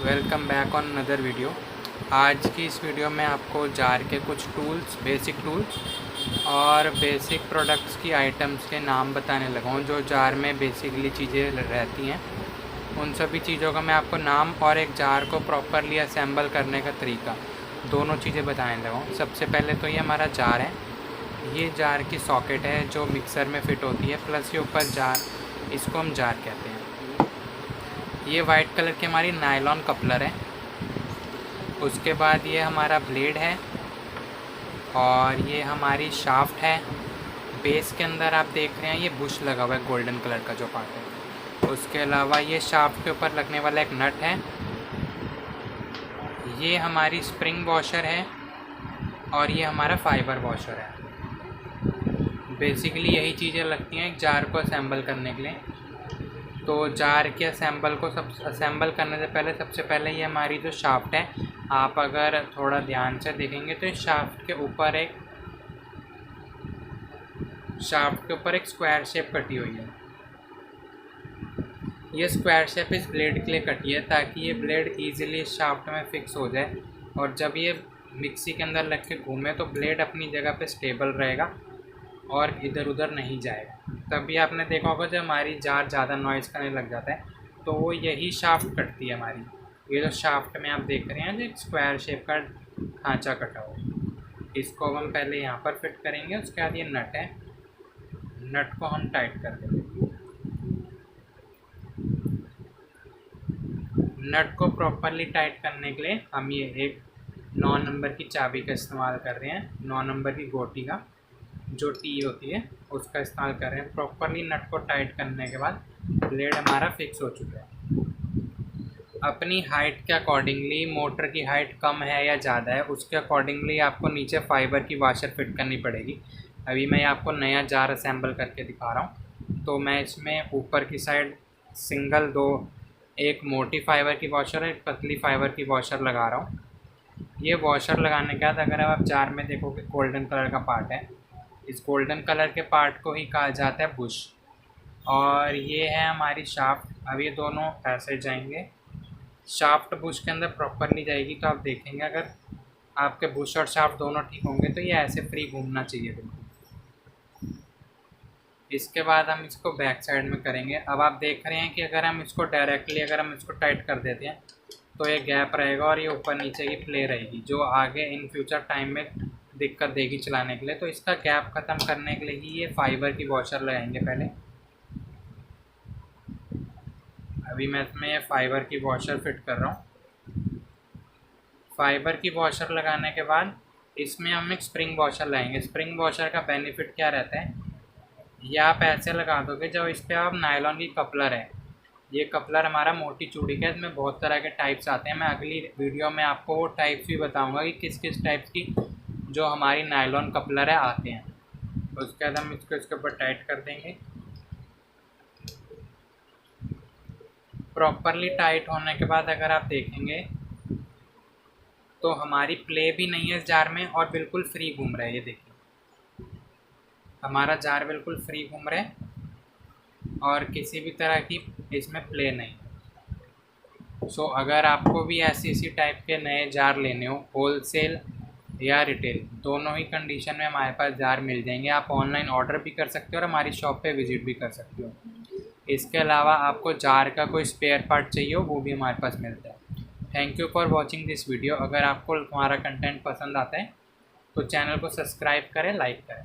Welcome back on another video. आज की इस वीडियो में आपको जार के कुछ टूल्स, बेसिक टूल्स और बेसिक प्रोडक्ट्स की आइटम्स के नाम बताने लगा हूँ जो जार में बेसिकली चीज़ें रहती हैं। उन सभी चीज़ों का मैं आपको नाम और एक जार को प्रॉपरली असेंबल करने का तरीका, दोनों चीज़ें बताने लगा हूँ। सबसे पहले तो ये हमारा जार है। ये जार की सॉकेट है जो मिक्सर में फ़िट होती है, प्लस ये ऊपर जार, इसको हम जार कहते हैं। ये वाइट कलर की हमारी नायलॉन कपलर है। उसके बाद ये हमारा ब्लेड है और ये हमारी शाफ्ट है। बेस के अंदर आप देख रहे हैं ये बुश लगा हुआ है, गोल्डन कलर का जो पार्ट है। उसके अलावा ये शाफ्ट के ऊपर लगने वाला एक नट है। ये हमारी स्प्रिंग वॉशर है और ये हमारा फाइबर वॉशर है। बेसिकली यही चीज़ें लगती हैं एक जार को असेंबल करने के लिए। तो जार के असेंबल करने से पहले सबसे पहले ये हमारी जो शाफ्ट है, आप अगर थोड़ा ध्यान से देखेंगे तो इस शाफ्ट के ऊपर एक स्क्वायर शेप कटी हुई है। ये स्क्वायर शेप इस ब्लेड के लिए कटी है ताकि ये ब्लेड इजीली इस शाफ्ट में फिक्स हो जाए और जब ये मिक्सी के अंदर लग के घूमे तो ब्लेड अपनी जगह पे स्टेबल रहेगा और इधर उधर नहीं जाएगा। तभी आपने देखा होगा जब हमारी जार ज़्यादा नॉइज़ करने लग जाता है तो वो यही शाफ्ट कटती है हमारी। ये जो शाफ्ट में आप देख रहे हैं जो एक स्क्वायर शेप का खांचा कटा हुआ है, इसको हम पहले यहाँ पर फिट करेंगे। उसके बाद ये नट है, नट को हम टाइट कर देंगे। नट को प्रॉपरली टाइट करने के लिए हम ये एक 9 नंबर की चाबी का इस्तेमाल कर रहे हैं। 9 नंबर की गोटी का जो टी होती है उसका इस्तेमाल कर रहे हैं। प्रॉपरली नट को टाइट करने के बाद ब्लेड हमारा फिक्स हो चुका है। अपनी हाइट के अकॉर्डिंगली, मोटर की हाइट कम है या ज़्यादा है उसके अकॉर्डिंगली आपको नीचे फाइबर की वाशर फिट करनी पड़ेगी। अभी मैं आपको नया जार असेंबल करके दिखा रहा हूँ। तो मैं इसमें ऊपर की साइड सिंगल दो, एक मोटी फाइबर की वॉशर और एक पतली फाइबर की वॉशर लगा रहा हूँ। ये वॉशर लगाने के बाद अगर आप जार में देखोगे गोल्डन कलर का पार्ट है, इस गोल्डन कलर के पार्ट को ही कहा जाता है बुश। और ये है हमारी शाफ्ट। अब ये दोनों ऐसे जाएंगे, शाफ्ट बुश के अंदर प्रॉपरली जाएगी। तो आप देखेंगे अगर आपके बुश और शाफ्ट दोनों ठीक होंगे तो ये ऐसे फ्री घूमना चाहिए बिल्कुल। इसके बाद हम इसको बैक साइड में करेंगे। अब आप देख रहे हैं कि अगर हम इसको टाइट कर देते हैं तो ये गैप रहेगा और ये ऊपर नीचे की प्ले रहेगी जो आगे इन फ्यूचर टाइम में दिक्कत देगी चलाने के लिए। तो इसका गैप ख़त्म करने के लिए ही ये फाइबर की वॉशर लगाएंगे पहले। अभी मैं इसमें ये फाइबर की वॉशर फिट कर रहा हूँ। फाइबर की वॉशर लगाने के बाद इसमें हम एक स्प्रिंग वॉशर लगाएंगे। स्प्रिंग वॉशर का बेनिफिट क्या रहता है, ये आप ऐसे लगा दोगे जब इस पर आप नायलॉन की कपलर है, ये कपलर हमारा मोटी चूड़ी का है। इसमें बहुत तरह के टाइप्स आते हैं। मैं अगली वीडियो में आपको वो टाइप्स भी बताऊंगा कि किस किस टाइप्स की जो हमारी नायलॉन कपलर है आते हैं। उसके बाद हम इसको इसके ऊपर टाइट कर देंगे। प्रॉपरली टाइट होने के बाद अगर आप देखेंगे तो हमारी प्ले भी नहीं है इस जार में और बिल्कुल फ्री घूम रहा है। ये देखिए हमारा जार बिल्कुल फ्री घूम रहा है और किसी भी तरह की इसमें प्ले नहीं। सो अगर आपको भी ऐसी टाइप के नए जार लेने हो, होलसेल या रिटेल, दोनों ही कंडीशन में हमारे पास जार मिल जाएंगे। आप ऑनलाइन ऑर्डर भी कर सकते हो और हमारी शॉप पे विज़िट भी कर सकते हो। इसके अलावा आपको जार का कोई स्पेयर पार्ट चाहिए हो वो भी हमारे पास मिलता है। Thank you for watching this video. अगर आपको हमारा कंटेंट पसंद आता है तो चैनल को सब्सक्राइब करें, लाइक करें।